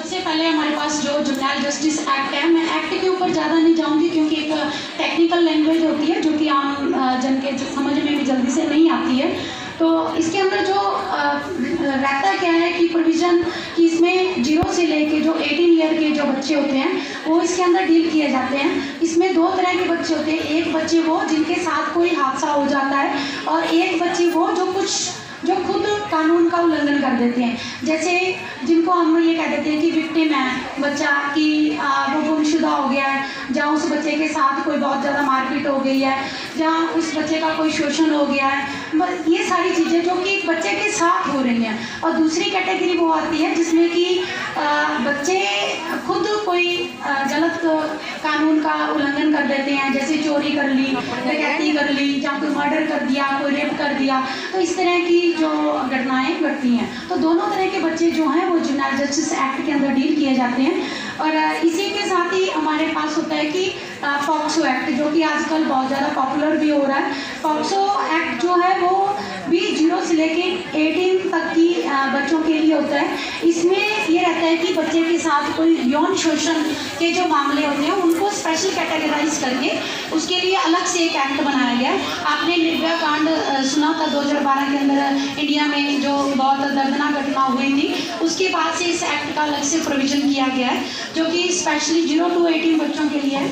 सबसे पहले हमारे पास जो जुवेनाइल जस्टिस एक्ट है, मैं एक्ट के ऊपर ज़्यादा नहीं जाऊंगी क्योंकि एक टेक्निकल लैंग्वेज होती है जो कि आम जन के समझ में भी जल्दी से नहीं आती है। तो इसके अंदर जो रहता क्या है कि प्रोविज़न कि इसमें 0 से लेके जो 18 ईयर के जो बच्चे होते हैं वो इसके अंदर डील किए जाते हैं। इसमें 2 तरह के बच्चे होते हैं, एक बच्चे वो जिनके साथ कोई हादसा हो जाता है और एक बच्चे वो जो खुद कानून का उल्लंघन कर देते हैं। जैसे जिनको हम ये कह देते हैं कि विक्टिम है बच्चा, कि वो गुमशुदा हो गया है, जहाँ उस बच्चे के साथ कोई बहुत ज़्यादा मारपीट हो गई है, जहाँ उस बच्चे का कोई शोषण हो गया है, ये सारी चीज़ें जो कि बच्चे के साथ हो रही हैं। और दूसरी कैटेगरी वो आती है जिसमें कि बच्चे खुद कोई गलत कानून का उल्लंघन कर देते हैं, जैसे चोरी कर ली, डकैती कर ली, या कोई मर्डर कर दिया, कोई रेप कर दिया। तो इस तरह की जो घटनाएं घटती हैं, तो दोनों तरह के बच्चे जो हैं वो जुवेनाइल जस्टिस एक्ट के अंदर डील किए जाते हैं। और इसी के साथ ही हमारे पास होता है कि पॉक्सो एक्ट, जो कि आजकल बहुत ज़्यादा पॉपुलर भी हो रहा है। पॉक्सो एक्ट जो है वो भी 0 से लेके 18 तक की बच्चों के लिए होता है। इसमें ये रहता है कि बच्चे के साथ कोई यौन शोषण के जो मामले होते हैं उनको स्पेशल कैटेगराइज करके उसके लिए अलग से एक एक्ट बनाया गया है। आपने निर्भया कांड सुना था 2012 के अंदर इंडिया में जो बहुत दर्दनाक घटना हुई थी, उसके बाद से इस एक्ट का अलग से प्रोविजन किया गया है जो कि स्पेशली 0 to 18 बच्चों के लिए है।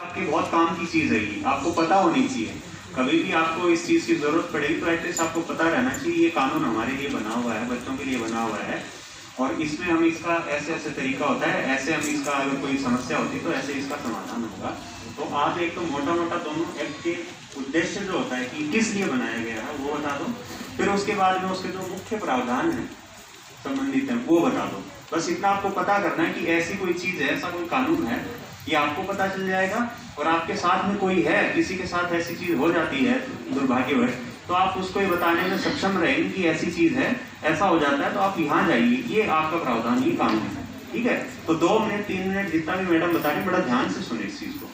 आपके बहुत काम की चीज़ है ये, आपको पता होनी चाहिए। कभी भी आपको इस चीज़ की ज़रूरत पड़ेगी तो एटलीस्ट आपको पता रहना चाहिए ये कानून हमारे लिए बना हुआ है, बच्चों के लिए बना हुआ है, और इसमें हम इसका ऐसे ऐसे तरीका होता है, ऐसे हम इसका अगर कोई समस्या होती है तो ऐसे इसका समाधान होगा। तो आप एक तो मोटा मोटा दोनों एक्ट के उद्देश्य जो होता है कि किस लिए बनाया गया है वो बता दो, फिर उसके बाद में उसके जो मुख्य प्रावधान है संबंधित है वो बता दो। बस इतना आपको पता करना है कि ऐसी कोई चीज़ है, ऐसा कोई कानून है, ये आपको पता चल जाएगा। और आपके साथ में कोई है, किसी के साथ ऐसी चीज़ हो जाती है दुर्भाग्यवश, तो आप उसको ये बताने में सक्षम रहेंगे कि ऐसी चीज़ है, ऐसा हो जाता है तो आप यहाँ जाइए, ये आपका प्रावधान, ये कानून है। ठीक है, तो 2 मिनट 3 मिनट जितना भी मैडम बता रहे, बड़ा ध्यान से सुने इस चीज़ को।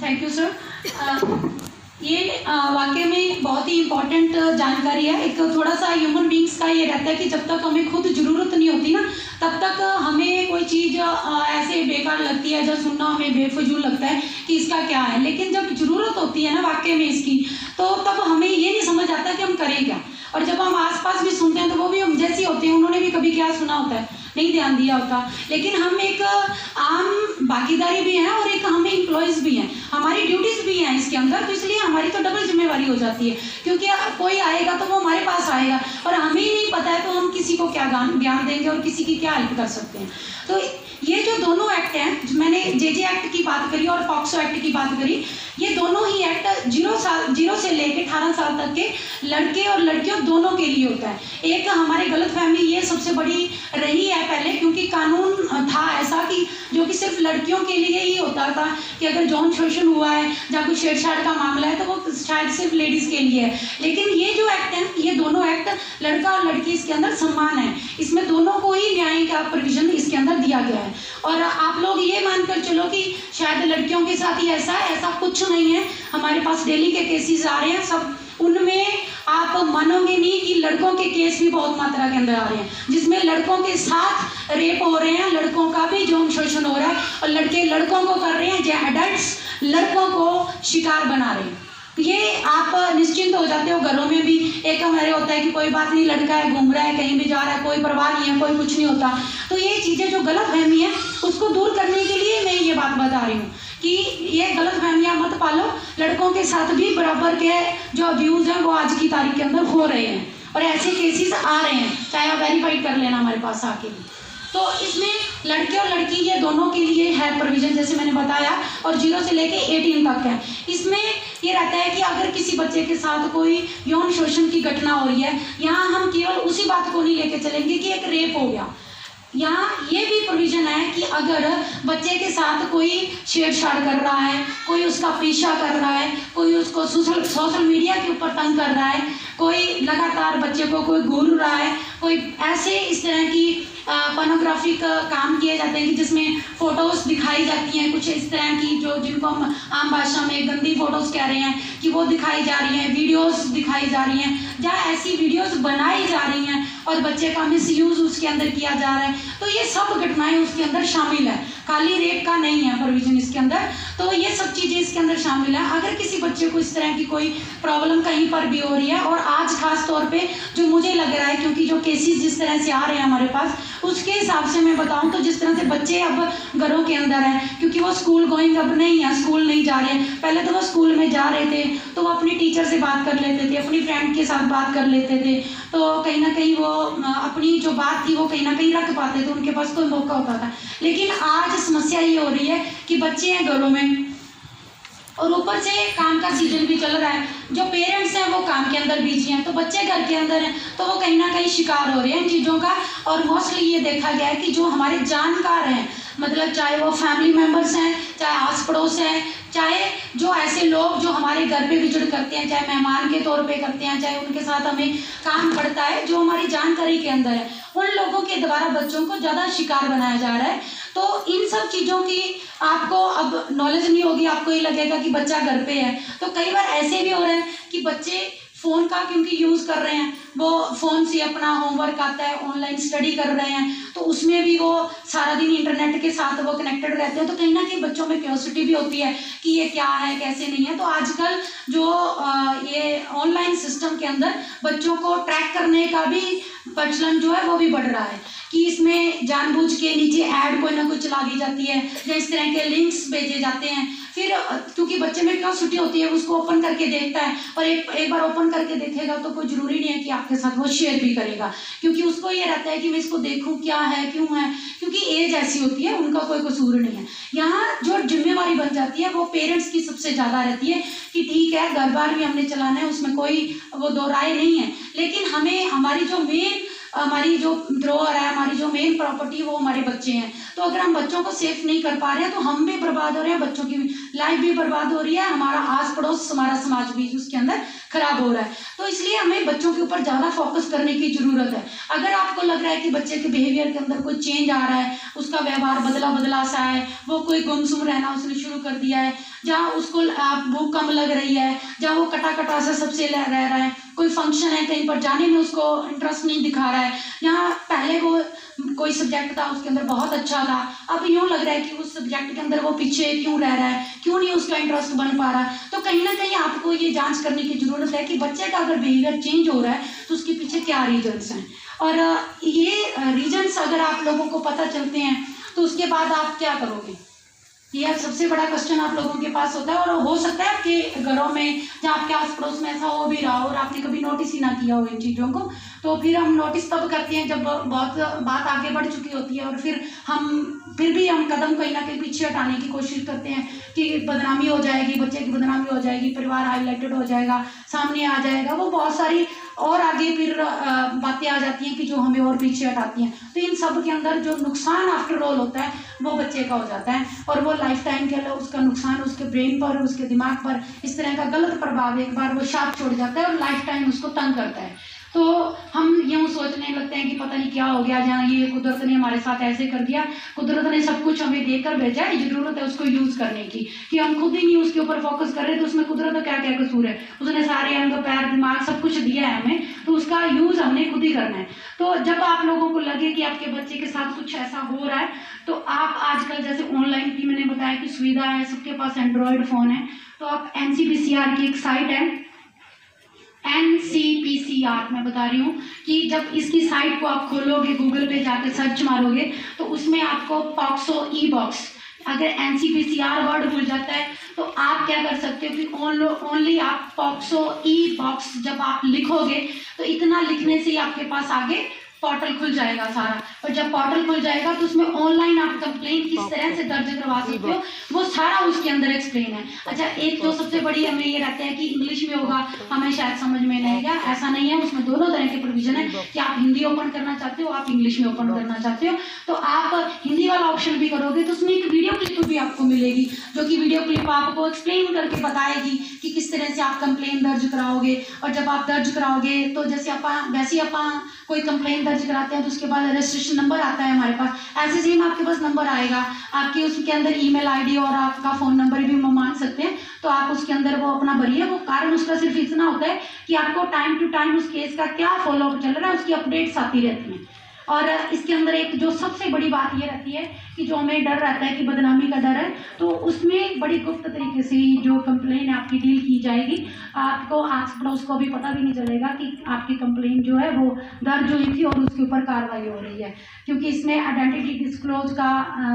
Thank you sir. ये वाकई में बहुत ही इम्पोर्टेंट जानकारी है। एक थोड़ा सा ह्यूमन बींग्स का ये रहता है कि जब तक हमें खुद ज़रूरत नहीं होती ना, तब तक हमें कोई चीज़ ऐसे बेकार लगती है, जो सुनना हमें बेफजूल लगता है कि इसका क्या है। लेकिन जब ज़रूरत होती है ना वाकई में इसकी, तो तब हमें ये नहीं समझ आता कि हम करें क्या। और जब हम आसपास भी सुनते हैं तो वो भी हम जैसी होते हैं, उन्होंने भी कभी क्या सुना होता है, नहीं ध्यान दिया होता। लेकिन हम एक आम बाकीदारी भी हैं और एक हम एम्प्लॉयज़ भी हैं, हमारी ड्यूटीज़ भी हैं इसके अंदर। तो इसलिए हमारी तो डबल जिम्मेवारी हो जाती है, क्योंकि कोई आएगा तो वो हमारे पास आएगा और हमें ही नहीं पता है तो हम किसी को क्या ज्ञान देंगे और किसी की क्या हेल्प कर सकते हैं। तो ये जो दोनों एक्ट हैं, मैंने JJ एक्ट की बात करी और पॉक्सो एक्ट की बात करी, ये दोनों ही एक्ट 0 से लेकर 18 साल तक के लड़के और लड़कियों दोनों के लिए होता है। एक हमारे गलतफहमी ये सबसे बड़ी रही है पहले, क्योंकि कानून था ऐसा कि जो कि सिर्फ लड़कियों के लिए ही होता था कि अगर यौन शोषण हुआ है या कोई छेड़छाड़ का मामला है तो वो शायद सिर्फ लेडीज़ के लिए है। लेकिन ये जो एक्ट है, ये दोनों एक्ट, लड़का और लड़की इसके अंदर समान है, इसमें दोनों को ही न्याय का प्रोविजन इसके अंदर दिया गया है। और आप लोग ये मानकर चलो कि शायद लड़कियों के साथ ही ऐसा है, ऐसा कुछ नहीं है। हमारे पास डेली के केसेस आ रहे हैं, सब उनमें आप मानोगे नहीं कि लड़कों के केस भी बहुत मात्रा के अंदर आ रहे हैं, जिसमें लड़कों के साथ रेप हो रहे हैं, लड़कों का भी यौन शोषण हो रहा है और लड़के लड़कों को कर रहे हैं, जो एडल्ट्स लड़कों को शिकार बना रहे हैं। ये आप निश्चिंत हो जाते हो। घरों में भी एक हमारे होता है कि कोई बात नहीं, लड़का है, घूम रहा है, कहीं भी जा रहा है, कोई परवाह नहीं है, कोई कुछ नहीं होता। तो ये चीज़ें जो गलतफहमी है उसको दूर करने के लिए मैं ये बात बता रही हूँ कि ये गलतफहमियाँ मत पालो। लड़कों के साथ भी बराबर के जो अब्यूज़ हैं वो आज की तारीख के अंदर हो रहे हैं और ऐसे केसेस आ रहे हैं, चाहे आप वेरीफाइड कर लेना हमारे पास आके भी। तो इसमें लड़के और लड़की ये दोनों के लिए है प्रोविज़न, जैसे मैंने बताया, और 0 से लेके 18 तक है। इसमें ये रहता है कि अगर किसी बच्चे के साथ कोई यौन शोषण की घटना हो रही है, यहाँ हम केवल उसी बात को नहीं लेके चलेंगे कि एक रेप हो गया, यहाँ ये भी प्रोविज़न है कि अगर बच्चे के साथ कोई छेड़छाड़ कर रहा है, कोई उसका पीछा कर रहा है, कोई उसको सोशल मीडिया के ऊपर तंग कर रहा है, कोई लगातार बच्चे को कोई घूर रहा है, कोई ऐसे इस तरह की पोर्नोग्राफिक काम किए जाते हैं कि जिसमें फ़ोटोज़ दिखाई जाती हैं कुछ इस तरह की, जो जिनको हम आम भाषा में गंदी फ़ोटोज़ कह रहे हैं कि वो दिखाई जा रही हैं, वीडियोस दिखाई जा रही हैं, जहाँ ऐसी वीडियोस बनाई जा रही हैं और बच्चे का मिसयूज उसके अंदर किया जा रहा है, तो ये सब घटनाएं उसके अंदर शामिल है। खाली रेप का नहीं है प्रोविजन इसके अंदर, तो ये सब चीज़ें इसके अंदर शामिल है। अगर किसी बच्चे को इस तरह की कोई प्रॉब्लम कहीं पर भी हो रही है, और आज खास तौर पे जो मुझे लग रहा है, क्योंकि जो केसेस जिस तरह से आ रहे हैं हमारे पास, उसके हिसाब से मैं बताऊं तो जिस तरह से बच्चे अब घरों के अंदर हैं, क्योंकि वो स्कूल गोइंग अब नहीं है, स्कूल नहीं जा रहे हैं। पहले तो वो स्कूल में जा रहे थे तो वो अपनी टीचर से बात कर लेते थे, अपनी फ्रेंड के साथ बात कर लेते थे, तो कहीं ना कहीं वो अपनी जो बात थी वो कहीं ना कहीं रख पाते थे, उनके पास कोई मौका होता था। लेकिन आज समस्या ये हो रही है कि बच्चे हैं घरों में, और ऊपर से काम का सीजन भी चल रहा है, जो पेरेंट्स हैं वो काम के अंदर बिजी हैं, तो बच्चे घर के अंदर हैं, तो वो कहीं ना कहीं शिकार हो रहे हैं इन चीज़ों का। और मोस्टली ये देखा गया है कि जो हमारे जानकार हैं, मतलब चाहे वो फैमिली मेम्बर्स हैं, चाहे आस पड़ोस हैं, चाहे जो ऐसे लोग जो हमारे घर पे विजिट करते हैं, चाहे मेहमान के तौर पे करते हैं, चाहे उनके साथ हमें काम पड़ता है, जो हमारी जानकारी के अंदर है, उन लोगों के द्वारा बच्चों को ज़्यादा शिकार बनाया जा रहा है। तो इन सब चीज़ों की आपको अब नॉलेज नहीं होगी, आपको ये लगेगा कि बच्चा घर पे है। तो कई बार ऐसे भी हो रहा है कि बच्चे फ़ोन का क्योंकि यूज़ कर रहे हैं, वो फ़ोन से अपना होमवर्क आता है, ऑनलाइन स्टडी कर रहे हैं, तो उसमें भी वो सारा दिन इंटरनेट के साथ वो कनेक्टेड रहते हैं, तो कहीं ना कहीं बच्चों में क्यूरियोसिटी भी होती है कि ये क्या है, कैसे नहीं है। तो आजकल जो ये ऑनलाइन सिस्टम के अंदर बच्चों को ट्रैक करने का भी प्रचलन जो है वो भी बढ़ रहा है, कि इसमें जानबूझ के नीचे ऐड कोई ना कोई चला दी जाती है, या इस तरह के लिंक्स भेजे जाते हैं। फिर क्योंकि बच्चे में क्यूरियोसिटी होती है, उसको ओपन करके देखता है, और एक बार ओपन करके देखेगा तो कोई ज़रूरी नहीं है कि आपके साथ वो शेयर भी करेगा, क्योंकि उसको ये रहता है कि मैं इसको देखूं क्या है, क्यों है, क्योंकि एज ऐसी होती है, उनका कोई कसूर नहीं है। यहाँ जो जिम्मेवारी बन जाती है वो पेरेंट्स की सबसे ज़्यादा रहती है कि ठीक है घर बार भी हमने चलाना है, उसमें कोई वो दो राय नहीं है, लेकिन हमें हमारी जो ड्रॉअर है, हमारी जो मेन प्रॉपर्टी वो हमारे बच्चे हैं। तो अगर हम बच्चों को सेफ नहीं कर पा रहे हैं तो हम भी बर्बाद हो रहे हैं, बच्चों की लाइफ भी बर्बाद हो रही है, हमारा आस पड़ोस, हमारा समाज भी उसके अंदर खराब हो रहा है। तो इसलिए हमें बच्चों के ऊपर ज़्यादा फोकस करने की ज़रूरत है। अगर आपको लग रहा है कि बच्चे के बिहेवियर के अंदर कोई चेंज आ रहा है, उसका व्यवहार बदला सा है, वो कोई गुमसुम रहना उसने शुरू कर दिया है, जहाँ उसको भूख कम लग रही है, जहाँ वो कटा सा सबसे रह रहा है, कोई फंक्शन है कहीं पर जाने में उसको इंटरेस्ट नहीं दिखा रहा है, यहाँ पहले वो कोई सब्जेक्ट था उसके अंदर बहुत अच्छा था, अब यूँ लग रहा है कि उस सब्जेक्ट के अंदर वो पीछे क्यों रह रहा है, क्यों नहीं उसका इंटरेस्ट बन पा रहा। तो कहीं ना कहीं आपको ये जांच करने की ज़रूरत है कि बच्चे का अगर बिहेवियर चेंज हो रहा है तो उसके पीछे क्या रीजन्स हैं, और ये रीजन्स अगर आप लोगों को पता चलते हैं तो उसके बाद आप क्या करोगे, ये सबसे बड़ा क्वेश्चन आप लोगों के पास होता है। और हो सकता है आपके घरों में, जहाँ आपके आस पड़ोस में ऐसा हो भी रहा हो और आपने कभी नोटिस ही ना किया हो इन चीज़ों को, तो फिर हम नोटिस तब करते हैं जब बहुत बात आगे बढ़ चुकी होती है, और फिर भी हम कदम कहीं ना कहीं पीछे हटाने की कोशिश करते हैं कि बदनामी हो जाएगी, बच्चे की बदनामी हो जाएगी, परिवार हाईलाइटेड हो जाएगा, सामने आ जाएगा, वो बहुत सारी और आगे फिर बातें आ जाती हैं कि जो हमें और पीछे हटाती हैं। तो इन सब के अंदर जो नुकसान आफ्टर ऑल होता है वो बच्चे का हो जाता है, और वो लाइफ टाइम के लिए उसका नुकसान उसके ब्रेन पर, उसके दिमाग पर इस तरह का गलत प्रभाव एक बार वो छाप छोड़ जाता है और लाइफ टाइम उसको तंग करता है। तो हम यूँ सोचने लगते हैं कि पता नहीं क्या हो गया, जहाँ ये कुदरत ने हमारे साथ ऐसे कर दिया, कुदरत ने सब कुछ हमें देकर भेजा है, ज़रूरत है उसको यूज़ करने की, कि हम खुद ही नहीं उसके ऊपर फोकस कर रहे, तो उसमें कुदरत का क्या क्या कसूर है, उसने सारे अंग पैर दिमाग सब कुछ दिया है हमें, तो उसका यूज़ हमने खुद ही करना है। तो जब आप लोगों को लगे कि आपके बच्चे के साथ कुछ ऐसा हो रहा है, तो आप आजकल जैसे ऑनलाइन की मैंने बताया कि सुविधा है, सबके पास एंड्रॉयड फ़ोन है, तो आप NCPCR की एक साइट है, NCPCR मैं बता रही हूँ, कि जब इसकी साइट को आप खोलोगे, गूगल पे जाकर सर्च मारोगे, तो उसमें आपको पॉक्सो ई-बॉक्स, अगर NCPCR वर्ड भूल जाता है तो आप क्या कर सकते हो कि ओनली आप पॉक्सो ई-बॉक्स जब आप लिखोगे तो इतना लिखने से ही आपके पास आगे पोर्टल खुल जाएगा सारा, और जब पोर्टल खुल जाएगा तो उसमें ऑनलाइन आप कंप्लेंट किस तरह से दर्ज करवा सकते हो वो सारा उसके अंदर एक्सप्लेन है। अच्छा, एक तो सबसे बड़ी हमें ये रहता है कि इंग्लिश में होगा, हमें शायद समझ में नहीं आएगा, ऐसा नहीं है, उसमें दोनों तरह के प्रोविजन है कि आप हिंदी ओपन करना चाहते हो, आप इंग्लिश में ओपन करना चाहते हो, तो आप हिंदी वाला ऑप्शन भी करोगे तो उसमें एक वीडियो क्लिप भी आपको मिलेगी, जो कि वीडियो क्लिप आपको एक्सप्लेन करके बताएगी कि किस तरह से आप कंप्लेन दर्ज कराओगे, और जब आप दर्ज कराओगे तो जैसे वैसे आप कोई कंप्लेन दर्ज कराते हैं तो उसके बाद रजिस्ट्रेशन नंबर आता है हमारे पास, ऐसे सेम आपके पास नंबर आएगा, आपकी उसके अंदर ईमेल आईडी और आपका फ़ोन नंबर भी मांग सकते हैं, तो आप उसके अंदर वो अपना भरिए। वो कारण उसका सिर्फ इतना होता है कि आपको टाइम टू टाइम उस केस का क्या फॉलोअप चल रहा है उसकी अपडेट्स आती रहती हैं। और इसके अंदर एक जो सबसे बड़ी बात ये रहती है कि जो हमें डर रहता है कि बदनामी का डर है, तो उसमें बड़ी गुप्त तरीके से जो कंप्लेन आपकी डील की जाएगी, आपको आस पड़ोस को भी पता भी नहीं चलेगा कि आपकी कंप्लेन जो है वो दर्ज हुई थी और उसके ऊपर कार्रवाई हो रही है। क्योंकि इसमें आइडेंटिटी डिस्क्लोज का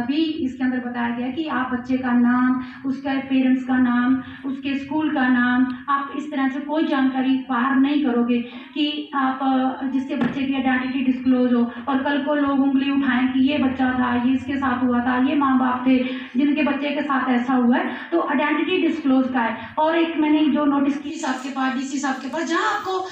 भी इसके अंदर बताया गया कि आप बच्चे का नाम, उसके पेरेंट्स का नाम, उसके स्कूल का नाम, आप इस तरह से कोई जानकारी बाहर नहीं करोगे कि आप जिससे बच्चे की आइडेंटिटी डिस्क्लोज हो और कल को लोग उंगली उठाएं कि ये बच्चा था, ये इसके साथ हुआ था, ये माँ बाप थे जिनके बच्चे के साथ ऐसा हुआ है, तो आइडेंटिटी डिस्क्लोज का है। और एक मैंने जो नोटिस की साहब के पास, डीसी साहब के पास, जहाँ आपको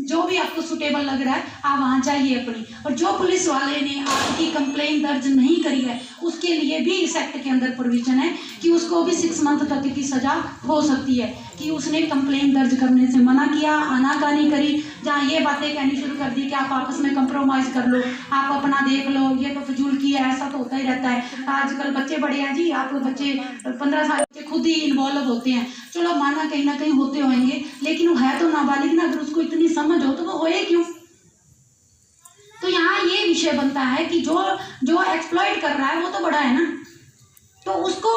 जो भी आपको सुटेबल लग रहा है आप वहाँ जाइए अपनी। और जो पुलिस वाले ने आपकी कंप्लेन दर्ज नहीं करी है उसके लिए भी इस एक्ट के अंदर प्रोविजन है कि उसको भी 6 मंथ तक की सजा हो सकती है कि उसने कंप्लेन दर्ज करने से मना किया, आनाकानी करी, जहाँ ये बातें कहनी शुरू कर दी कि आप आपस में कंप्रोमाइज़ कर लो, आप अपना देख लो, ये तो फजूल किया, ऐसा तो होता ही रहता है। आजकल बच्चे बड़े हैं जी, आप बच्चे 15 साल के खुद ही इन्वॉल्व होते हैं, चलो माना कहीं ना कहीं होते होंगे, लेकिन वो है तो नाबालिग ना, अगर उसको इतनी समझ हो तो वो होए क्यों। तो यहाँ ये विषय बनता है कि जो एक्सप्लॉइट कर रहा है वो तो बड़ा है ना, तो उसको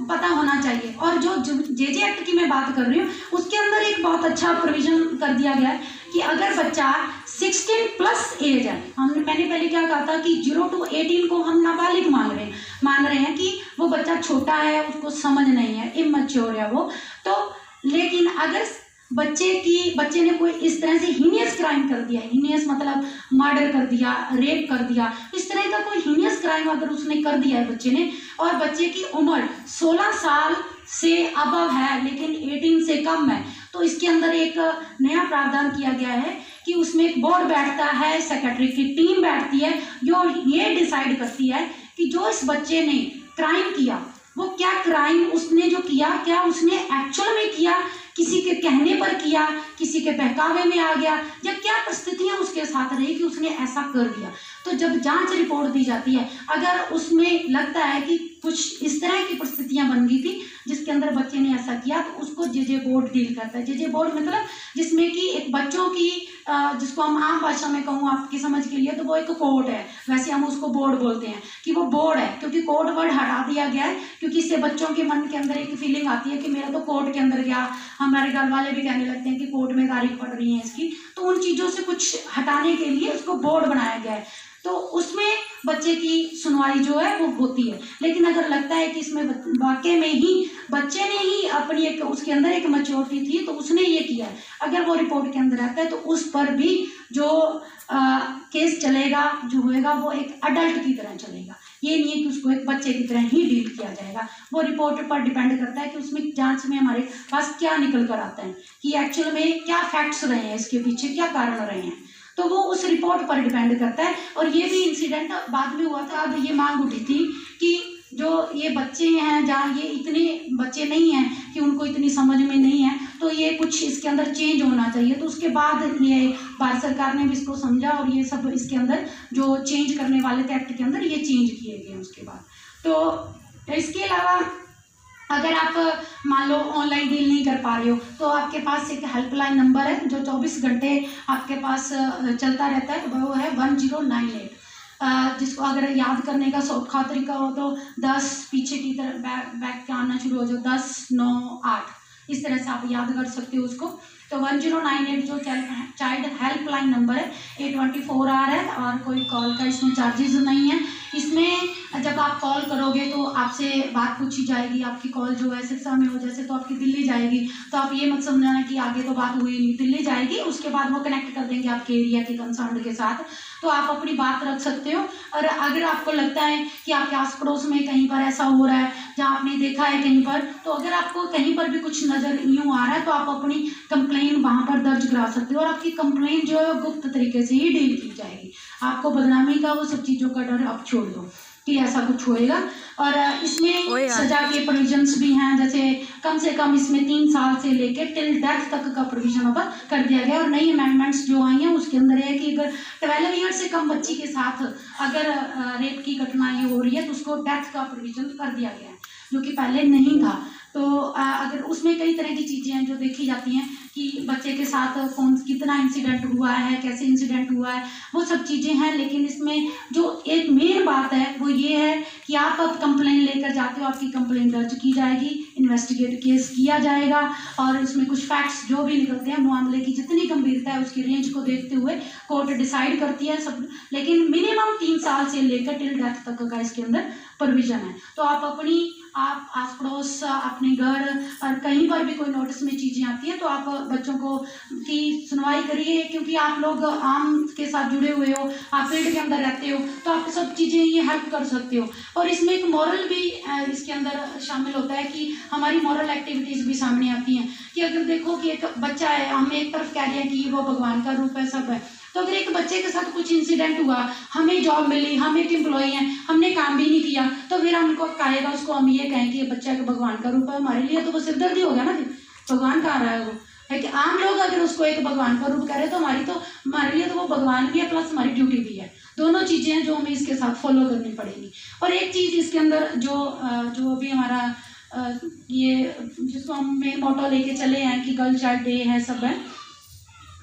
पता होना चाहिए। और जो जेजे एक्ट की मैं बात कर रही हूँ उसके अंदर एक बहुत अच्छा प्रोविजन कर दिया गया है कि अगर बच्चा 16+ एज है, मैंने पहले क्या कहा था कि 0 to 18 को हम नाबालिग मान रहे हैं कि वो बच्चा छोटा है, उसको समझ नहीं है, इमैच्योर है वो, तो लेकिन अगर बच्चे ने कोई इस तरह से हीनियस क्राइम कर दिया, हीनियस मतलब मर्डर कर दिया, रेप कर दिया, इस तरह का कोई हीनियस क्राइम अगर उसने कर दिया है बच्चे ने, और बच्चे की उम्र 16 साल से अबव है लेकिन 18 से कम है, तो इसके अंदर एक नया प्रावधान किया गया है कि उसमें एक बोर्ड बैठता है, सेक्रेटरी की टीम बैठती है जो ये डिसाइड करती है कि जो इस बच्चे ने क्राइम किया वो क्या क्राइम उसने जो किया, क्या उसने एक्चुअल में किया, किसी के कहने पर किया, किसी के बहकावे में आ गया, या क्या परिस्थितियां उसके साथ रही कि उसने ऐसा कर दिया। तो जब जांच रिपोर्ट दी जाती है, अगर उसमें लगता है कि कुछ इस तरह की परिस्थितियां बन गई थी जिसके अंदर बच्चे ने ऐसा किया, तो उसको जेजे बोर्ड डील करता है। जेजे बोर्ड मतलब जिसमें कि एक बच्चों की जिसको हम आम भाषा में कहूँ आपकी समझ के लिए, तो वो एक कोर्ट है, वैसे हम उसको बोर्ड बोलते हैं कि वो बोर्ड है, क्योंकि कोर्ट वर्ड हटा दिया गया है, क्योंकि इससे बच्चों के मन के अंदर एक फीलिंग आती है कि मेरा तो कोर्ट के अंदर गया, हमारे घर वाले भी कहने लगते हैं कि कोर्ट में तारीख पड़ रही है इसकी, तो उन चीज़ों से कुछ हटाने के लिए उसको बोर्ड बनाया गया है। तो उसमें बच्चे की सुनवाई जो है वो होती है। लेकिन अगर लगता है कि इसमें वाकई में ही बच्चे ने ही अपनी एक उसके अंदर एक मैच्योरिटी थी तो उसने ये किया है, अगर वो रिपोर्ट के अंदर आता है तो उस पर भी जो केस चलेगा, जो होएगा वो एक अडल्ट की तरह चलेगा। ये नहीं है कि उसको एक बच्चे की तरह ही डील किया जाएगा। वो रिपोर्ट पर डिपेंड करता है कि उसमें जांच में हमारे पास क्या निकल कर आता है कि एक्चुअल में क्या फैक्ट्स रहे हैं, इसके पीछे क्या कारण रहे हैं, तो वो उस रिपोर्ट पर डिपेंड करता है। और ये भी इंसिडेंट बाद में हुआ था, अब ये मांग उठी थी कि जो ये बच्चे हैं, जहाँ ये इतने बच्चे नहीं हैं कि उनको इतनी समझ में नहीं है, तो ये कुछ इसके अंदर चेंज होना चाहिए। तो उसके बाद ये भारत सरकार ने भी इसको समझा और ये सब इसके अंदर जो चेंज करने वाले थे एक्ट के अंदर ये चेंज किए गए उसके बाद। तो इसके अलावा अगर आप मान लो ऑनलाइन डील नहीं कर पा रहे हो तो आपके पास एक हेल्पलाइन नंबर है जो 24 घंटे आपके पास चलता रहता है, वो है 1098, जिसको अगर याद करने का सौखा तरीका हो तो 10 पीछे की तरफ बैक के आना शुरू हो जाओ, 10 9 8 इस तरह से आप याद कर सकते हो उसको। तो 1098 जो चाइल्ड हेल्पलाइन नंबर है, ये 24 आवर है और कोई कॉल का इसमें चार्जेस नहीं है। इसमें जब आप कॉल करोगे तो आपसे बात पूछी जाएगी, आपकी कॉल जो है सिरसा में हो जैसे तो आपकी दिल्ली जाएगी, तो आप ये मत समझना कि आगे तो बात हुई नहीं, दिल्ली जाएगी, उसके बाद वो कनेक्ट कर देंगे आपके एरिया के कंसर्न के साथ, तो आप अपनी बात रख सकते हो। और अगर आपको लगता है कि आपके आस पड़ोस में कहीं पर ऐसा हो रहा है जहाँ आपने देखा है कहीं पर, तो अगर आपको कहीं पर भी कुछ नज़र यूँ आ रहा है तो आप अपनी कंप्लेन वहाँ पर दर्ज करा सकते हो और आपकी कंप्लेन जो है गुप्त तरीके से ही डील की जाएगी। आपको बदनामी का वो सब चीज़ों का डर आप छोड़ दो, कि ऐसा कुछ होएगा। और इसमें सजा के प्रोविजंस भी हैं, जैसे कम से कम इसमें 3 साल से लेके टिल डेथ तक का प्रोविजन होगा कर दिया गया। और नई अमेंडमेंट्स जो आई हैं उसके अंदर है कि अगर 12 ईयर से कम बच्ची के साथ अगर रेप की घटना ये हो रही है तो उसको डेथ का प्रोविजन कर दिया गया है, जो कि पहले नहीं था। तो अगर उसमें कई तरह की चीज़ें हैं जो देखी जाती हैं कि बच्चे के साथ कौन कितना इंसिडेंट हुआ है, कैसे इंसिडेंट हुआ है, वो सब चीज़ें हैं। लेकिन इसमें जो एक मेन बात है वो ये है कि आप अब कंप्लेन लेकर जाते हो, आपकी कंप्लेन दर्ज की जाएगी, इन्वेस्टिगेट केस किया जाएगा और उसमें कुछ फैक्ट्स जो भी निकलते हैं मामले की जितनी गंभीरता है उसकी रेंज को देखते हुए कोर्ट डिसाइड करती है सब। लेकिन मिनिमम 3 साल से लेकर टिल डेथ तक का इसके अंदर प्रोविजन है। तो आप आस पड़ोस अपने घर और कहीं पर भी कोई नोटिस में चीज़ें आती हैं तो आप बच्चों को की सुनवाई करिए, क्योंकि आप लोग आम के साथ जुड़े हुए हो, आप फील्ड के अंदर रहते हो, तो आप सब चीज़ें ये हेल्प कर सकते हो। और इसमें एक मॉरल भी इसके अंदर शामिल होता है कि हमारी मॉरल एक्टिविटीज़ भी सामने आती हैं कि अगर देखो कि एक बच्चा है, हम एक तरफ कह रहे हैं कि वो भगवान का रूप है, सब है, तो अगर एक बच्चे के साथ कुछ इंसिडेंट हुआ, हमें जॉब मिली, हम एक एम्प्लॉई हैं, हमने काम भी नहीं किया, तो फिर हमको कहेगा उसको हम ये कहें कि ये बच्चा के भगवान का रूप है, हमारे लिए तो वो सिरदर्दी हो गया ना, फिर भगवान कहाँ रहा है वो है कि आम लोग अगर उसको एक भगवान का रूप कह रहे तो हमारे लिए तो वो भगवान भी है प्लस हमारी ड्यूटी भी है। दोनों चीज़ें हैं जो हमें इसके साथ फॉलो करनी पड़ेगी। और एक चीज़ इसके अंदर जो अभी हमारा ये जिसको हम मेन मोटो लेके चले हैं कि गर्ल चाइल्ड डे है, सब है,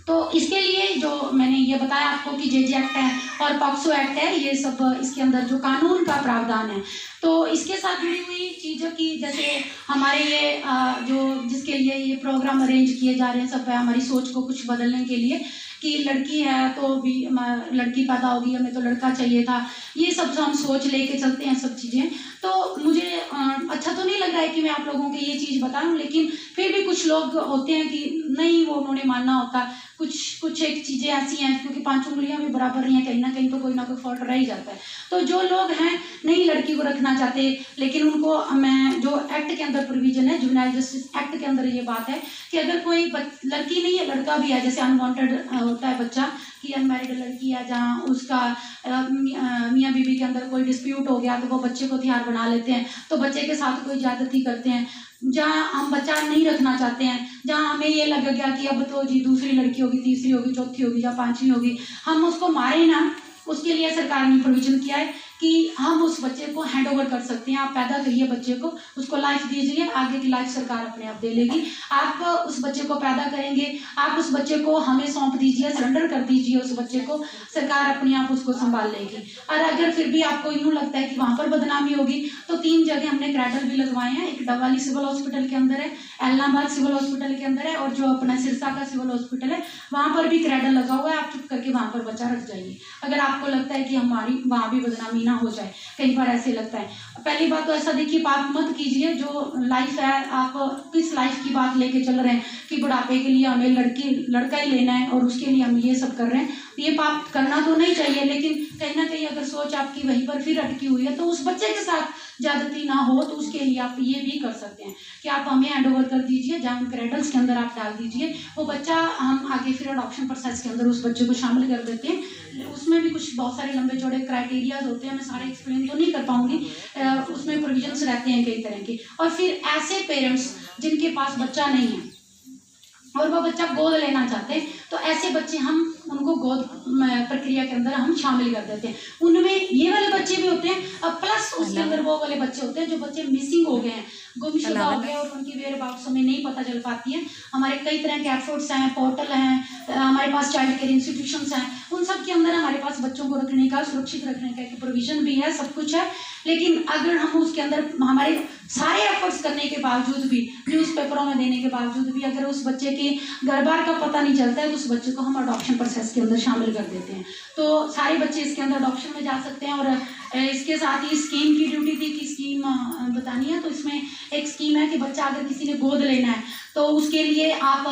तो इसके लिए जो मैंने ये बताया आपको कि जेजे एक्ट है और पॉक्सो एक्ट है, ये सब इसके अंदर जो कानून का प्रावधान है। तो इसके साथ जुड़ी हुई चीज़ों की जैसे हमारे ये जो जिसके लिए ये प्रोग्राम अरेंज किए जा रहे हैं, सब है हमारी सोच को कुछ बदलने के लिए कि लड़की है तो भी लड़की पैदा होगी, हमें तो लड़का चाहिए था, ये सब जो हम सोच लेके चलते हैं सब चीज़ें। तो मुझे अच्छा तो नहीं लग रहा है कि मैं आप लोगों को ये चीज़ बताऊं, लेकिन फिर भी कुछ लोग होते हैं कि नहीं वो उन्होंने मानना होता, कुछ एक चीज़ें ऐसी हैं क्योंकि 5 उंगलियां भी बराबर नहीं है, कहीं ना कहीं तो कोई ना कोई फॉल्ट रह ही जाता है। तो जो लोग हैं नहीं लड़की को रखना चाहते, लेकिन उनको मैं जो एक्ट के अंदर प्रोविजन है, जुवेनाइल जस्टिस एक्ट के अंदर ये बात है कि अगर कोई लड़की नहीं है लड़का भी है, जैसे अनवांटेड होता है बच्चा कि अनमैरिड लड़की है जहाँ उसका मियाँ बीवी के अंदर कोई डिस्प्यूट हो गया तो वो बच्चे को हथियार बना लेते हैं, तो बच्चे के साथ कोई ज्यादती करते हैं। जहाँ हम बच्चा नहीं रखना चाहते हैं, जहाँ हमें ये लग गया कि अब तो जी दूसरी लड़की होगी, तीसरी होगी, चौथी होगी या 5वीं होगी, हम उसको मारे ना, उसके लिए सरकार ने प्रोविजन किया है कि हम उस बच्चे को हैंड ओवर कर सकते हैं। आप पैदा करिए बच्चे को, उसको लाइफ दीजिए, आगे की लाइफ सरकार अपने आप दे लेगी। आप उस बच्चे को पैदा करेंगे, आप उस बच्चे को हमें सौंप दीजिए, सरेंडर कर दीजिए उस बच्चे को, सरकार अपने आप उसको संभाल लेगी। और अगर फिर भी आपको यूँ लगता है कि वहाँ पर बदनामी होगी तो 3 जगह हमने क्रैडल भी लगवाए हैं, एक डबवाली सिविल हॉस्पिटल के अंदर है, एलनाबाद सिविल हॉस्पिटल के अंदर है, और जो अपना सिरसा का सिविल हॉस्पिटल है वहाँ पर भी क्रैडल लगा हुआ है। आप चुप करके वहाँ पर बच्चा रख जाइए अगर आपको लगता है कि हमारी वहाँ भी बदनामी ना हो जाए। कई बार ऐसे लगता है। पहली बात तो ऐसा देखिए, पाप मत कीजिए, जो लाइफ है आप किस लाइफ की बात लेके चल रहे हैं कि बुढ़ापे के लिए हमें लड़का ही लेना है और उसके लिए हम ये सब कर रहे हैं, ये पाप करना तो नहीं चाहिए। लेकिन कहीं ना कहीं अगर सोच आपकी वहीं पर फिर अटकी हुई है तो उस बच्चे के साथ ज्यादती ना हो, तो उसके लिए आप ये भी कर सकते हैं कि आप हमें हैंड ओवर कर दीजिए, जहाँ क्रैडल्स के अंदर आप डाल दीजिए वो बच्चा, हम आगे फिर अडॉप्शन प्रोसेस के अंदर उस बच्चे को शामिल कर देते हैं। उसमें भी कुछ बहुत सारे लंबे चौड़े क्राइटेरियाज होते हैं, मैं सारे एक्सप्लेन तो नहीं कर पाऊंगी, उसमें प्रोविजंस रहते हैं कई तरह के। और फिर ऐसे पेरेंट्स जिनके पास बच्चा नहीं है और वो बच्चा गोद लेना चाहते हैं, तो ऐसे बच्चे हम उनको गोद प्रक्रिया के अंदर हम शामिल कर देते हैं। उनमें ये वाले बच्चे भी होते हैं, प्लस उसके अंदर वो वाले बच्चे होते हैं जो बच्चे मिसिंग हो गए हैं, गुमशुदा हो गए और उनकी वेयर अबाउट्स हमें नहीं पता चल पाती है। हमारे कई तरह के एफर्ट्स हैं, पोर्टल हैं, हमारे पास चाइल्ड केयर इंस्टीट्यूशंस हैं, उन सब के अंदर हमारे पास बच्चों को रखने का, सुरक्षित रखने का एक प्रोविजन भी है, सब कुछ है। लेकिन अगर हम उसके अंदर हमारे सारे एफर्ट्स करने के बावजूद भी, न्यूज़पेपरों में देने के बावजूद भी, अगर उस बच्चे के घर बार का पता नहीं चलता है तो उस बच्चे को हम अडॉप्शन प्रोसेस के अंदर शामिल कर देते हैं। तो सारे बच्चे इसके अंदर अडॉप्शन में जा सकते हैं। और इसके साथ ही स्कीम की ड्यूटी थी कि स्कीम बतानी है, तो इसमें एक स्कीम है कि बच्चा अगर किसी ने गोद लेना है तो उसके लिए आप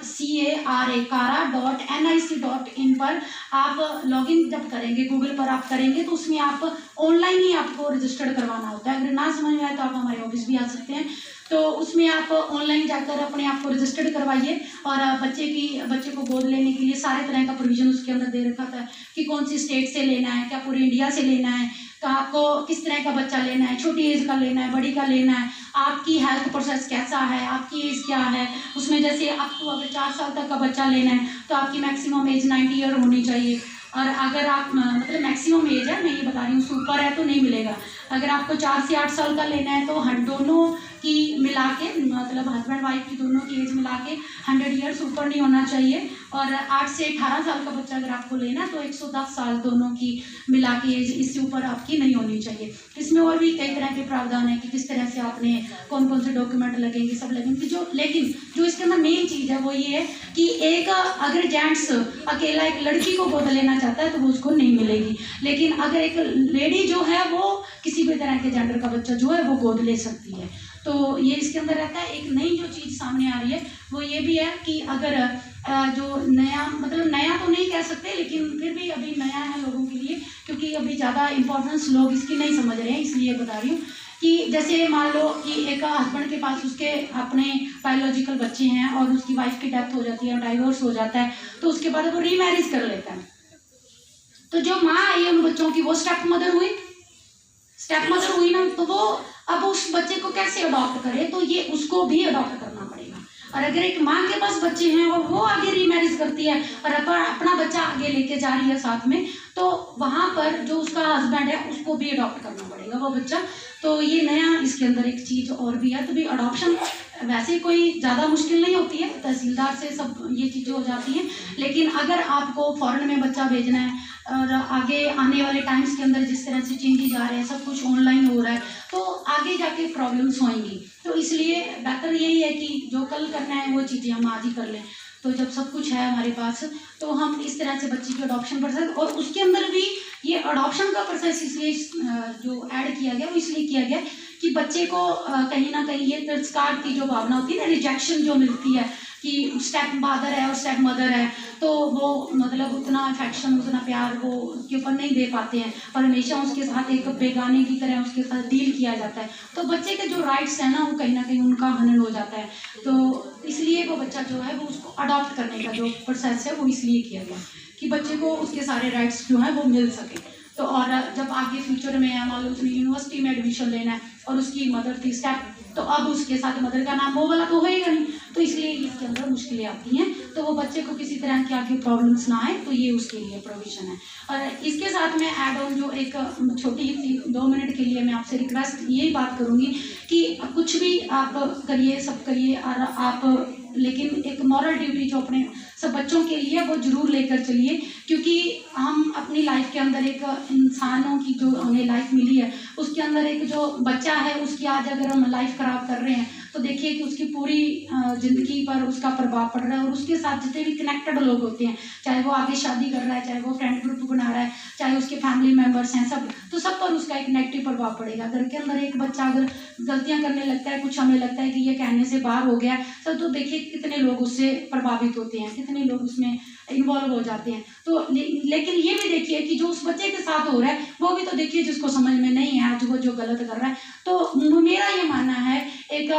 CARA.nic.in पर आप लॉगिन जब करेंगे, गूगल पर आप करेंगे तो उसमें आप ऑनलाइन ही आपको रजिस्टर्ड करवाना होता है। अगर ना समझ में आए तो आप हमारे ऑफिस भी आ सकते हैं। तो उसमें आप ऑनलाइन जाकर अपने आप को रजिस्टर्ड करवाइए और बच्चे को गोद लेने के लिए सारे तरह का प्रोविजन उसके अंदर दे रखा था कि कौन सी स्टेट से लेना है, क्या पूरे इंडिया से लेना है, तो आपको किस तरह का बच्चा लेना है, छोटी एज का लेना है, बड़ी का लेना है, आपकी हेल्थ प्रोसेस कैसा है, आपकी एज क्या है। उसमें जैसे आपको अगर 4 साल तक का बच्चा लेना है तो आपकी मैक्सिमम एज 90 ईयर होनी चाहिए। और अगर आप मतलब मैक्सिमम एज है, मैं ये बता रही हूँ, सुपर है तो नहीं मिलेगा। अगर आपको 4 से 8 साल का लेना है तो दोनों की मिला के, मतलब हस्बैंड वाइफ की दोनों की एज मिला के 100 ईयर्स ऊपर नहीं होना चाहिए। और 8 से 18 साल का बच्चा अगर आपको लेना है तो 110 साल दोनों की मिला के एज, इससे ऊपर आपकी नहीं होनी चाहिए। इसमें और भी कई तरह के प्रावधान है कि किस तरह से आपने कौन कौन से डॉक्यूमेंट लगेंगे, सब लगेंगे। लेकिन जो इसके अंदर मेन चीज़ है वो ये है कि एक अगर जेंट्स अकेला एक लड़की को गोद लेना चाहता है तो वो उसको नहीं मिलेगी, लेकिन अगर एक लेडी जो है वो किसी भी तरह के जेंडर का बच्चा जो है वो गोद ले सकती है। तो ये इसके अंदर रहता है। एक नई जो चीज़ सामने आ रही है वो ये भी है कि अगर जो नया, मतलब नया तो नहीं कह सकते लेकिन फिर भी अभी नया है लोगों के लिए, क्योंकि अभी ज़्यादा इंपॉर्टेंस लोग इसकी नहीं समझ रहे हैं, इसलिए बता रही हूँ कि जैसे मान लो कि एक हस्बैंड के पास उसके अपने बायोलॉजिकल बच्चे हैं और उसकी वाइफ की डेथ हो जाती है, डाइवोर्स हो जाता है, तो उसके बाद वो रीमैरिज कर लेता है। तो जो माँ आई है उन बच्चों की वो स्टेप मदर हुई ना, तो वो अब उस बच्चे को कैसे अडॉप्ट करे, तो ये उसको भी अडॉप्ट करना पड़ेगा। और अगर एक माँ के पास बच्चे हैं और वो आगे रीमैरिज करती है और अपना बच्चा आगे लेके जा रही है साथ में, तो वहाँ पर जो उसका हस्बैंड है उसको भी अडॉप्ट करना पड़ेगा वो बच्चा। तो ये नया इसके अंदर एक चीज़ और भी है। तो भी अडॉप्शन वैसे कोई ज़्यादा मुश्किल नहीं होती है, तहसीलदार से सब ये चीज़ें हो जाती हैं। लेकिन अगर आपको फॉरेन में बच्चा भेजना है और आगे आने वाले टाइम्स के अंदर जिस तरह से चेंजेस आ रहे हैं, सब कुछ ऑनलाइन हो रहा है, तो आगे जाके प्रॉब्लम्स होंगी। तो इसलिए बेहतर यही है कि जो कल करना है वो चीज़ें हम आज ही कर लें। तो जब सब कुछ है हमारे पास तो हम इस तरह से बच्चे की अडॉप्शन कर सकते। और उसके अंदर भी ये अडॉप्शन का प्रोसेस इसलिए जो ऐड किया गया वो इसलिए किया गया कि बच्चे को कहीं ना कहीं ये तिरस्कार की जो भावना होती है ना, रिजेक्शन जो मिलती है कि स्टेप फादर है और स्टेप मदर है, तो वो मतलब उतना अफेक्शन, उतना प्यार वो उसके ऊपर नहीं दे पाते हैं और हमेशा उसके साथ एक बेगाने की तरह उसके साथ डील किया जाता है। तो बच्चे के जो राइट्स हैं ना वो कहीं ना कहीं उनका हनन हो जाता है। तो इसलिए वो बच्चा जो है वो उसको अडॉप्ट करने का जो प्रोसेस है वो इसलिए किया गया कि बच्चे को उसके सारे राइट्स जो है वो मिल सके। तो और जब आगे फ्यूचर में है, मान लो उसने यूनिवर्सिटी में एडमिशन लेना है और उसकी मदर थी स्टेप, तो अब उसके साथ मदर का नाम वो वाला तो होएगा नहीं, तो इसलिए इसके अंदर मुश्किलें आती हैं। तो वो बच्चे को किसी तरह की आगे प्रॉब्लम्स ना आए, तो ये उसके लिए प्रोविजन है। और इसके साथ में ऐड ऑन जो एक छोटी सी 2 मिनट के लिए मैं आपसे रिक्वेस्ट यही बात करूँगी कि कुछ भी आप करिए, सब करिए, और आप लेकिन एक मॉरल ड्यूटी जो अपने सब बच्चों के लिए वो जरूर लेकर चलिए, क्योंकि हम अपनी लाइफ के अंदर एक इंसानों की जो हमें लाइफ मिली है उसके अंदर एक जो बच्चा है उसकी आज अगर हम लाइफ खराब कर रहे हैं तो देखिए कि उसकी पूरी ज़िंदगी पर उसका प्रभाव पड़ रहा है। और उसके साथ जितने भी कनेक्टेड लोग होते हैं, चाहे वो आगे शादी कर रहा है, चाहे वो फ्रेंड ग्रुप बना रहा है, चाहे उसके फैमिली मेम्बर्स हैं, सब पर उसका एक नेगेटिव प्रभाव पड़ेगा। घर के अंदर एक बच्चा अगर गलतियां करने लगता है, कुछ हमें लगता है कि ये कहने से बाहर हो गया है, तो देखिए कितने लोग उससे प्रभावित होते हैं, कितने लोग उसमें इन्वॉल्व हो जाते हैं। तो लेकिन ये भी देखिए कि जो उस बच्चे के साथ हो रहा है वो भी तो देखिए जिसको समझ में नहीं है आज वो जो गलत कर रहा है। तो मेरा ये मानना है एक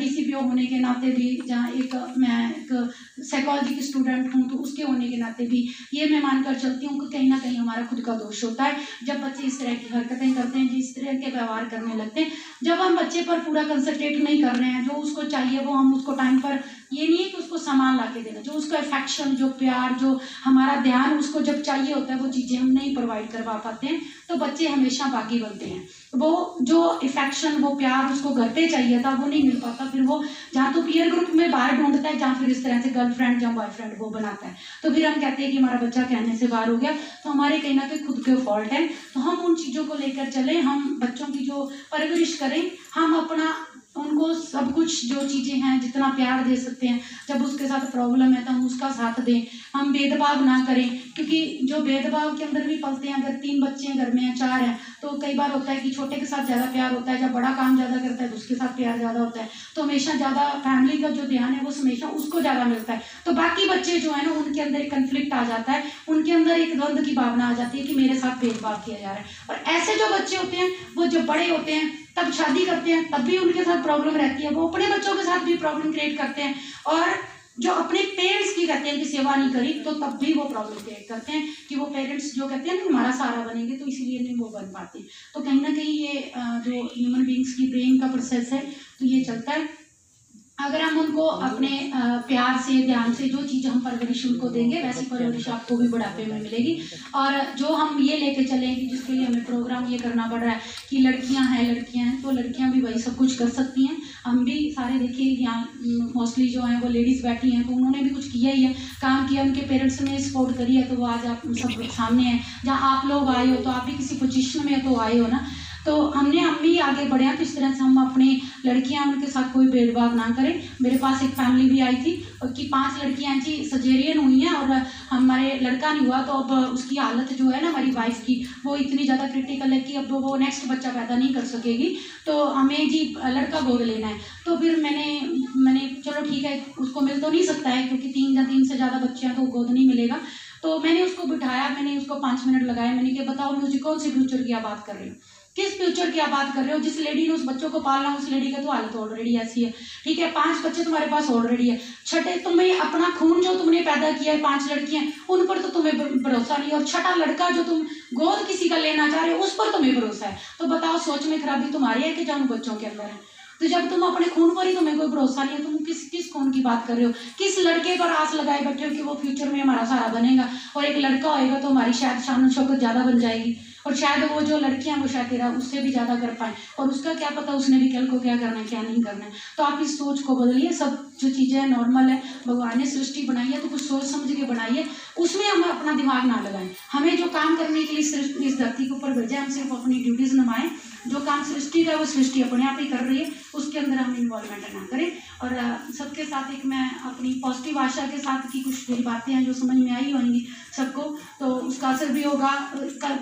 DCPO होने के नाते भी, जहाँ मैं एक साइकोलॉजी की स्टूडेंट हूँ तो उसके होने के नाते भी ये मैं मानकर चलती हूँ कि कहीं ना कहीं हमारा खुद का दोष होता है जब बच्चे इस तरह की हरकतें करते हैं, जिस तरह के व्यवहार करने लगते हैं। जब हम बच्चे पर पूरा कंसंट्रेट नहीं कर रहे हैं, जो उसको चाहिए वो हम उसको टाइम पर, ये नहीं है कि उसको सामान ला के देना, जो उसका अफेक्शन, जो प्यार, जो हमारा ध्यान उसको जब चाहिए होता है वो चीज़ें हम नहीं प्रोवाइड करवा पाते हैं, तो बच्चे हमेशा बागी बनते हैं। वो जो अफेक्शन, वो प्यार उसको घर पे चाहिए था वो नहीं मिल पाता, फिर वो जहाँ तो पीयर ग्रुप में बाहर ढूंढता है, जहाँ फिर इस तरह से गर्लफ्रेंड या बॉयफ्रेंड वो बनाता है। तो फिर हम कहते हैं कि हमारा बच्चा कहने से बाहर हो गया, तो हमारे कहीं ना कहीं खुद के फॉल्ट है। तो हम उन चीज़ों को लेकर चलें, हम बच्चों की जो परवरिश करें, हम अपना उनको सब कुछ जो चीज़ें हैं जितना प्यार दे सकते हैं, जब उसके साथ प्रॉब्लम है तो हम उसका साथ दें, हम भेदभाव ना करें। क्योंकि जो भेदभाव के अंदर भी पलते हैं, अगर 3 बच्चे हैं घर में या 4 हैं, तो कई बार होता है कि छोटे के साथ ज़्यादा प्यार होता है, जब बड़ा काम ज़्यादा करता है तो उसके साथ प्यार ज़्यादा होता है, तो हमेशा ज़्यादा फैमिली का जो ध्यान है वो हमेशा उसको ज़्यादा मिलता है। तो बाकी बच्चे जो है ना उनके अंदर एक कन्फ्लिक्ट आ जाता है, उनके अंदर एक द्वंद्व की भावना आ जाती है कि मेरे साथ भेदभाव किया जा रहा है। और ऐसे जो बच्चे होते हैं वो जब बड़े होते हैं तब शादी करते हैं, तब भी उनके साथ प्रॉब्लम प्रॉब्लम रहती है वो अपने बच्चों के साथ भी प्रॉब्लम क्रिएट करते हैं, और जो अपने पेरेंट्स की कहते हैं कि सेवा नहीं करी तो तब भी वो प्रॉब्लम क्रिएट करते हैं कि वो पेरेंट्स जो कहते हैं ना हमारा सहारा बनेंगे, तो इसीलिए नहीं वो बन पाते। तो कहीं ना कहीं ये जो ह्यूमन बींग्स की ब्रेन का प्रोसेस है तो ये चलता है। अगर हम उनको अपने प्यार से ध्यान से जो चीज़ हम परवरिश उनको देंगे वैसी परवरिश आपको भी बुढ़ापे में मिलेगी। और जो हम ये लेके चलें कि जिसके लिए हमें प्रोग्राम ये करना पड़ रहा है कि लड़कियां हैं तो लड़कियां भी वही सब कुछ कर सकती हैं। हम भी सारे देखिए यहाँ मोस्टली जो हैं वो लेडीज़ बैठी हैं, तो उन्होंने भी कुछ किया ही है, काम किया, उनके पेरेंट्स ने सपोर्ट करी है, तो वो आज आप सब सामने हैं। जहाँ आप लोग आए हो तो आप भी किसी पोजीशन में तो आए हो ना, तो हम भी आगे बढ़े हैं। तो इस तरह से हम अपनी लड़कियां उनके साथ कोई भेदभाव ना करें। मेरे पास एक फैमिली भी आई थी कि 5 लड़कियां जी सजेरियन हुई हैं और हमारे लड़का नहीं हुआ, तो अब उसकी हालत जो है ना हमारी वाइफ की वो इतनी ज़्यादा क्रिटिकल है कि अब वो नेक्स्ट बच्चा पैदा नहीं कर सकेगी, तो हमें जी लड़का गोद लेना है। तो फिर मैंने चलो ठीक है, उसको मिल तो नहीं सकता है क्योंकि 3 या 3 से ज़्यादा बच्चे हैं तो गोद नहीं मिलेगा। तो मैंने उसको बिठाया, मैंने उसको 5 मिनट लगाए, मैंने कहा बताओ मुझे कौन से फ्यूचर की आप बात कर रहे हो, किस फ्यूचर की आप बात कर रहे हो? जिस लेडी ने उस बच्चों को पालना उस लेडी का तो हालत ऑलरेडी ऐसी है, ठीक है, 5 बच्चे तुम्हारे पास ऑलरेडी है, छठे तुम्हें अपना खून जो तुमने पैदा किया है 5 लड़कियां उन पर तो तुम्हें भरोसा नहीं, और छठा लड़का जो तुम गोद किसी का लेना चाह रहे हो उस पर तुम्हें भरोसा है। तो बताओ सोच में खराबी तुम्हारी है कि जो उन बच्चों के अंदर है? तो जब तुम अपने खून पर ही तुम्हें कोई भरोसा नहीं है, तुम किस खून की बात कर रहे हो? किस लड़के पर आस लगाए बैठे हो कि वो फ्यूचर में हमारा सहारा बनेगा, और एक लड़का होएगा तो हमारी शायद शान शौकत ज़्यादा बन जाएगी, और शायद वो जो लड़कियां वो शायद तेरा उससे भी ज़्यादा कर पाए, और उसका क्या पता उसने भी कल को क्या करना है क्या नहीं करना है। तो आप इस सोच को बदलिए। सब जो चीज़ें नॉर्मल है, भगवान ने सृष्टि बनाई है तो कुछ सोच समझ के बनाई है, उसमें हम अपना दिमाग ना लगाएं। हमें जो काम करने के लिए सिर्फ इस धरती के ऊपर भेजा, हम सिर्फ अपनी ड्यूटीज़ निभाएं। जो काम सृष्टि का वो सृष्टि अपने आप ही कर रही है, उसके अंदर हम इन्वॉल्वमेंट ना करें। और सबके साथ एक मैं अपनी पॉजिटिव आशा के साथ की कुछ मेरी बातें हैं जो समझ में आई होंगी सबको, तो उसका असर भी होगा।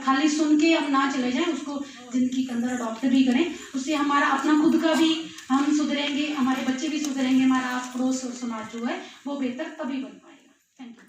खाली सुन के हम ना चले जाएं, उसको जिंदगी के अंदर अडॉप्ट भी करें। उससे हमारा अपना खुद का भी हम सुधरेंगे, हमारे बच्चे भी सुधरेंगे, हमारा आस पड़ोस और समाज जो है वो बेहतर तभी बन पाएगा। Thank you.